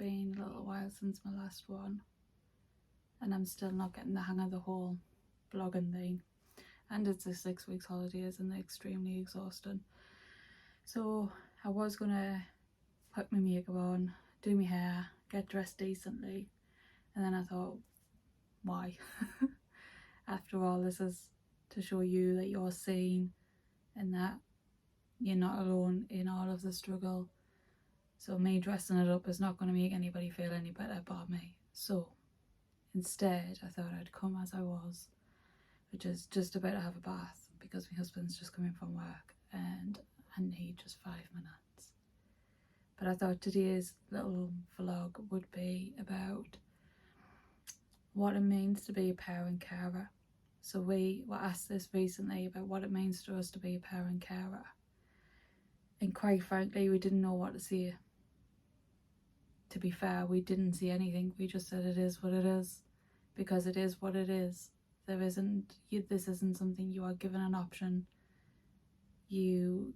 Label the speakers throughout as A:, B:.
A: been a little while since my last one, and I'm still not getting the hang of the whole vlogging thing. And it's a 6 weeks holidays and they're extremely exhausting. So I was gonna put my makeup on, do my hair, get dressed decently, and then I thought, why? After all, this is to show you that you're seen and that you're not alone in all of the struggle. So me dressing it up is not going to make anybody feel any better about me. So instead I thought I'd come as I was, which is just about to have a bath because my husband's just coming from work and I need just 5 minutes. But I thought today's little vlog would be about what it means to be a parent carer. So we were asked this recently about what it means to us to be a parent carer. And quite frankly, we didn't know what to say. To be fair, we didn't see anything. We just said it is what it is, because it is what it is. This isn't something you are given an option. You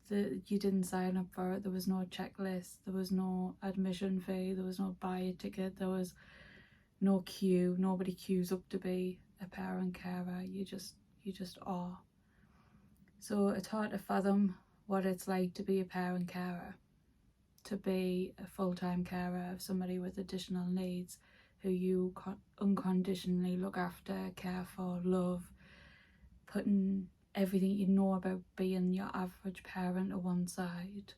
A: didn't sign up for it. There was no checklist. There was no admission fee. There was no buy a ticket. There was no queue. Nobody queues up to be a parent carer. You just are. So it's hard to fathom what it's like to be a parent carer, to be a full-time carer of somebody with additional needs who you unconditionally look after, care for, love, putting everything you know about being your average parent to one side.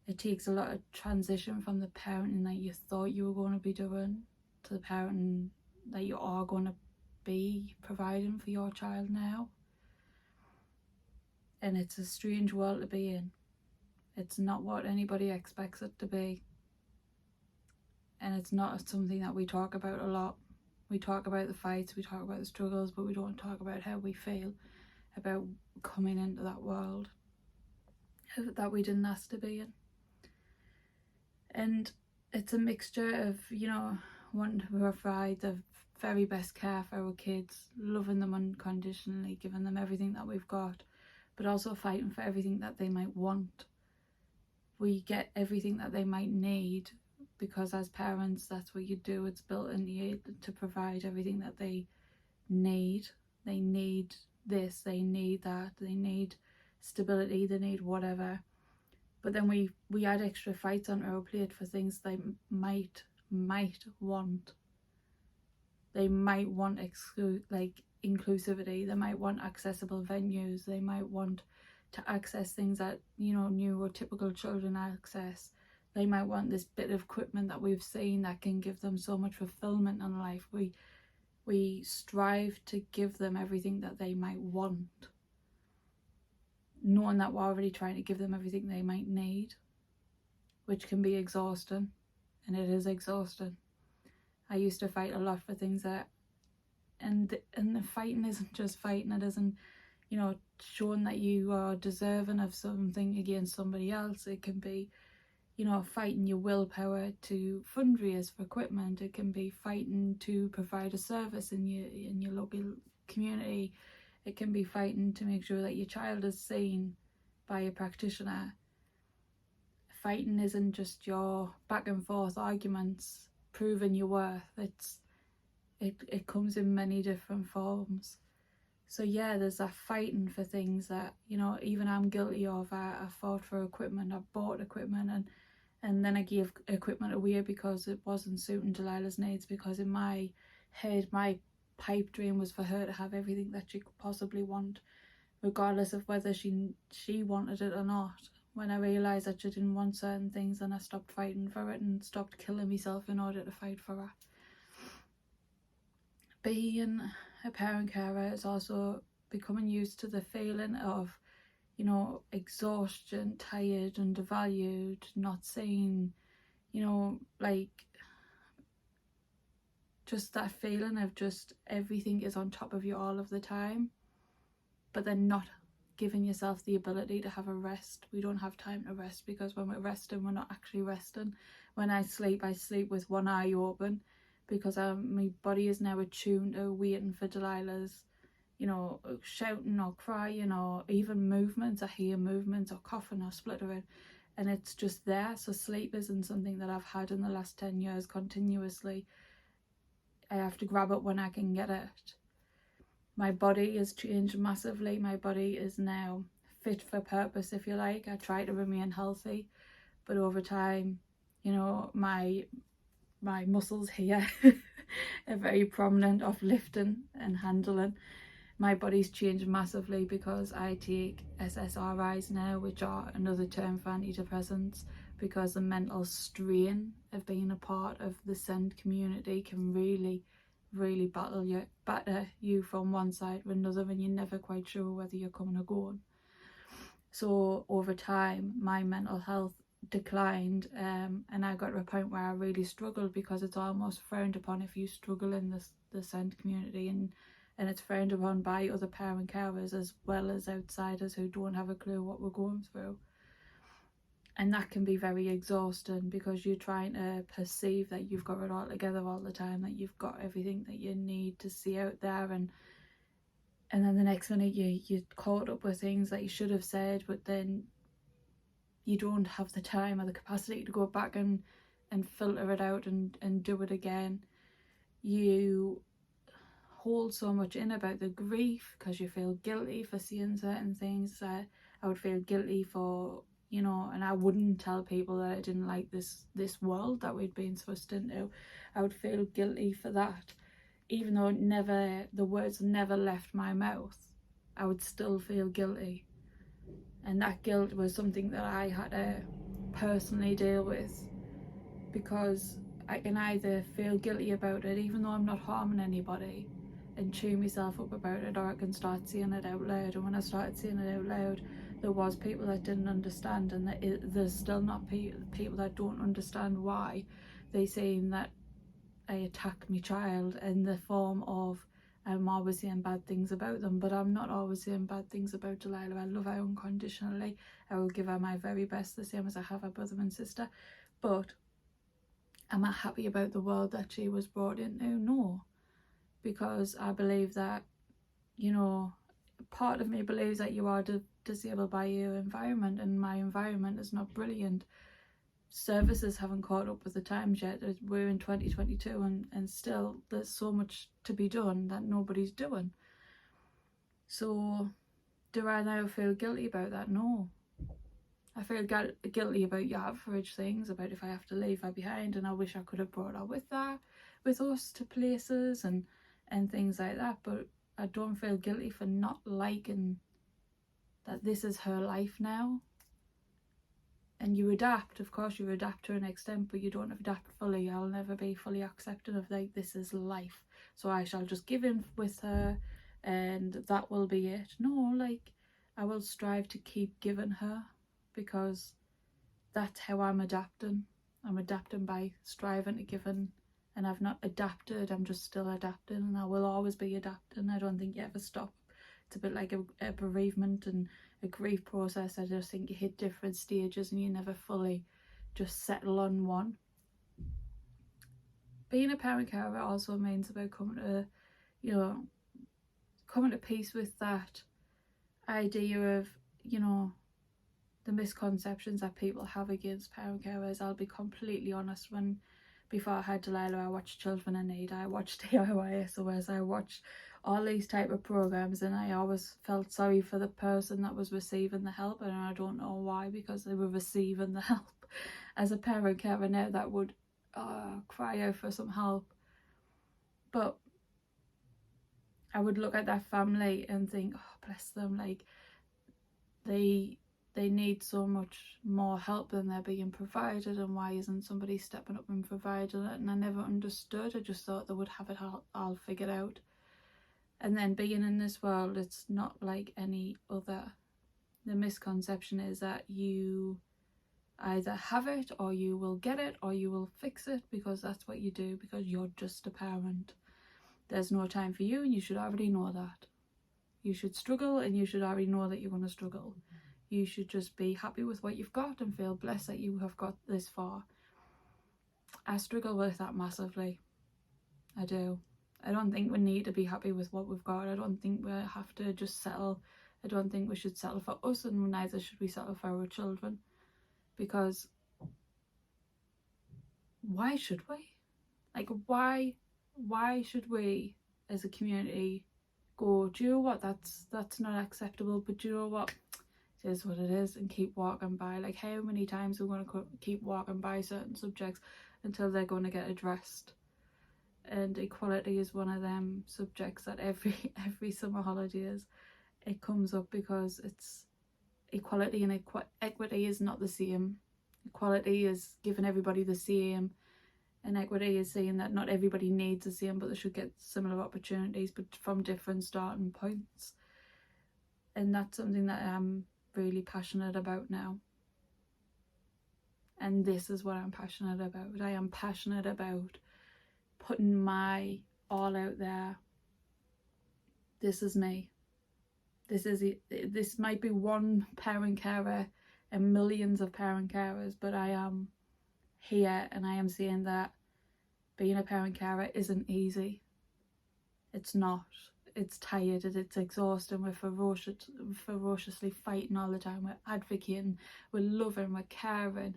A: It takes a lot of transition from the parenting that you thought you were going to be doing to the parenting that you are going to be providing for your child now. And it's a strange world to be in. It's not what anybody expects it to be. And it's not something that we talk about a lot. We talk about the fights, we talk about the struggles, but we don't talk about how we feel about coming into that world that we didn't ask to be in. And it's a mixture of, wanting to provide the very best care for our kids, loving them unconditionally, giving them everything that we've got, but also fighting for everything that they might want. We get everything that they might need because as parents, that's what you do. It's built in you to provide everything that they need. They need this, they need that, they need stability, they need whatever. But then we add extra fights on our plate for things they might want. They might want inclusivity, they might want accessible venues, they might want to access things that neurotypical children access. They might want this bit of equipment that we've seen that can give them so much fulfillment in life. We strive to give them everything that they might want, knowing that we're already trying to give them everything they might need, which can be exhausting, and it is exhausting. I used to fight a lot for things and the fighting isn't just fighting. It isn't, showing that you are deserving of something against somebody else. It can be, fighting your willpower to fundraise for equipment. It can be fighting to provide a service in your local community. It can be fighting to make sure that your child is seen by a practitioner. Fighting isn't just your back and forth arguments proving your worth. It comes in many different forms. So yeah, there's that fighting for things that even I'm guilty of. I fought for equipment, I bought equipment, and then I gave equipment away because it wasn't suiting Delilah's needs, because in my head my pipe dream was for her to have everything that she could possibly want, regardless of whether she wanted it or not. When I realised that she didn't want certain things, then I stopped fighting for it and stopped killing myself in order to fight for her. Being a parent carer is also becoming used to the feeling of, exhaustion, tired, undervalued, not seen, just that feeling of just everything is on top of you all of the time, but then not giving yourself the ability to have a rest. We don't have time to rest, because when we're resting, we're not actually resting. When I sleep with one eye open, because my body is now attuned to waiting for Delilah's, shouting or crying or even movements. I hear movements or coughing or spluttering, and it's just there. So sleep isn't something that I've had in the last 10 years continuously. I have to grab it when I can get it. My body has changed massively. My body is now fit for purpose, if you like. I try to remain healthy, but over time, you know, my muscles here are very prominent of lifting and handling. My body's changed massively because I take SSRIs now, which are another term for antidepressants, because the mental strain of being a part of the SEND community can really batter you from one side to another, and you're never quite sure whether you're coming or going. So over time, my mental health declined, and I got to a point where I really struggled, because it's almost frowned upon if you struggle in the SEND community, and it's frowned upon by other parent carers as well as outsiders who don't have a clue what we're going through. And that can be very exhausting, because you're trying to perceive that you've got it all together all the time, that you've got everything that you need to see out there, and then the next minute you're caught up with things that you should have said, but then you don't have the time or the capacity to go back and filter it out and do it again. You hold so much in about the grief because you feel guilty for seeing certain things. That I would feel guilty for, you know, and I wouldn't tell people that I didn't like this world that we'd been thrust into. I would feel guilty for that, even though the words never left my mouth. I would still feel guilty, and that guilt was something that I had to personally deal with, because I can either feel guilty about it even though I'm not harming anybody and chew myself up about it, or I can start saying it out loud. And when I started saying it out loud, there was people that didn't understand, and there's still not people that don't understand why they saying that I attack my child in the form of I'm always saying bad things about them. But I'm not always saying bad things about Delilah. I love her unconditionally. I will give her my very best, the same as I have a brother and sister. But am I happy about the world that she was brought into? No, because I believe that, you know, part of me believes that you are disabled by your environment, and my environment is not brilliant. Services haven't caught up with the times yet. We're in 2022 and still there's so much to be done that nobody's doing. So do I now feel guilty about that? No. I feel guilty about your average things, about if I have to leave her behind, and I wish I could have brought her with us to places and things like that. But I don't feel guilty for not liking that this is her life now. And you adapt, of course you adapt to an extent, but you don't adapt fully. I'll never be fully accepting of, like, this is life, so I shall just give in with her and that will be it. No, like, I will strive to keep giving her, because that's how I'm adapting. I'm adapting by striving to give in, and I've not adapted, I'm just still adapting, and I will always be adapting. I don't think you ever stop. It's a bit like a bereavement and a grief process. I just think you hit different stages and you never fully just settle on one. Being a parent carer also means about coming to peace with that idea of, you know, the misconceptions that people have against parent carers. I'll be completely honest, before I had Delilah, I watched Children in Need, I watched DIY SOS, I watched all these type of programs, and I always felt sorry for the person that was receiving the help, and I don't know why, because they were receiving the help. As a parent carer now, that would cry out for some help. But I would look at that family and think, oh, bless them, like they need so much more help than they're being provided, and why isn't somebody stepping up and providing it? And I never understood. I just thought they would have it all figured out. And then being in this world, it's not like any other. The misconception is that you either have it or you will get it or you will fix it, because that's what you do, because you're just a parent. There's no time for you, and you should already know that. You should struggle, and you should already know that you're going to struggle. You should just be happy with what you've got and feel blessed that you have got this far. I struggle with that massively. I do. I don't think we need to be happy with what we've got. I don't think we have to just settle. I don't think we should settle for us, and neither should we settle for our children. because why should we? Like, why should we as a community go, do you know what, that's not acceptable, but do you know what, it is what it is, and keep walking by? Like, how many times are we going to keep walking by certain subjects until they're going to get addressed? And equality is one of them subjects that every summer holidays it comes up, because it's equality and equity is not the same. Equality is giving everybody the same, and equity is saying that not everybody needs the same, but they should get similar opportunities, but from different starting points. And that's something that I'm really passionate about now. And this is what I'm passionate about. I am passionate about putting my all out there. This is me. This might be one parent carer and millions of parent carers, but I am here, and I am saying that being a parent carer isn't easy. It's not. It's tired and it's exhausting. We're ferociously fighting all the time. We're advocating, we're loving, we're caring.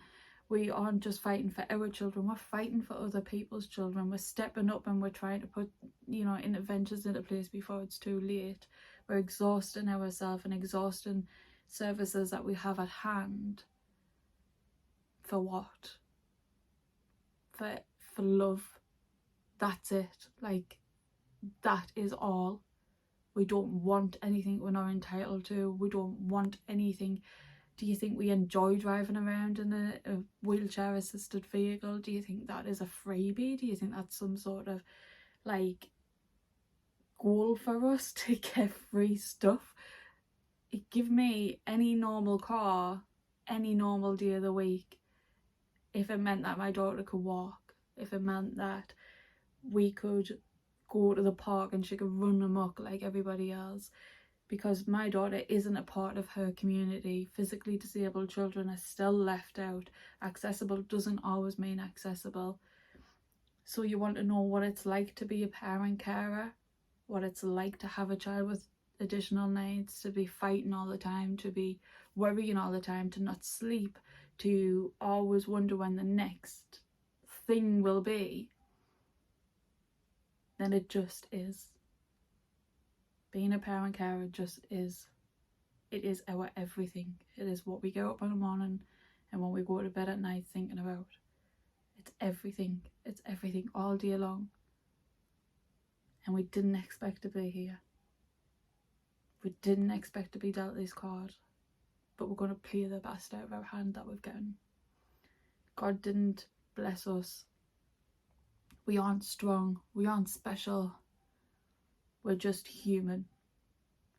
A: We aren't just fighting for our children, we're fighting for other people's children. We're stepping up and we're trying to put, interventions into place before it's too late. We're exhausting ourselves and exhausting services that we have at hand. For what? For love. That's it. Like, that is all. We don't want anything we're not entitled to. We don't want anything. Do you think we enjoy driving around in a wheelchair assisted vehicle? Do you think that is a freebie? Do you think that's some sort of like goal for us to get free stuff? Give me any normal car, any normal day of the week, if it meant that my daughter could walk, if it meant that we could go to the park and she could run amok like everybody else. Because my daughter isn't a part of her community. Physically disabled children are still left out. Accessible doesn't always mean accessible. So you want to know what it's like to be a parent carer, what it's like to have a child with additional needs, to be fighting all the time, to be worrying all the time, to not sleep, to always wonder when the next thing will be. Then it just is. Being a parent carer just is. It is our everything. It is what we get up in the morning and when we go to bed at night thinking about. It's everything. It's everything all day long. And we didn't expect to be here. We didn't expect to be dealt this card. But we're going to play the best out of our hand that we've gotten. God didn't bless us. We aren't strong. We aren't special. We're just human.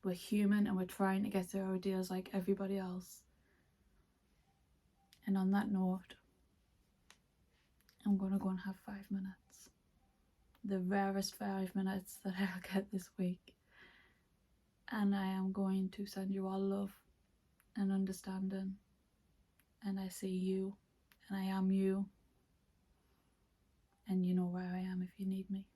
A: We're human and we're trying to get through our days like everybody else. And on that note, I'm going to go and have 5 minutes. The rarest 5 minutes that I'll get this week. And I am going to send you all love and understanding. And I see you. And I am you. And you know where I am if you need me.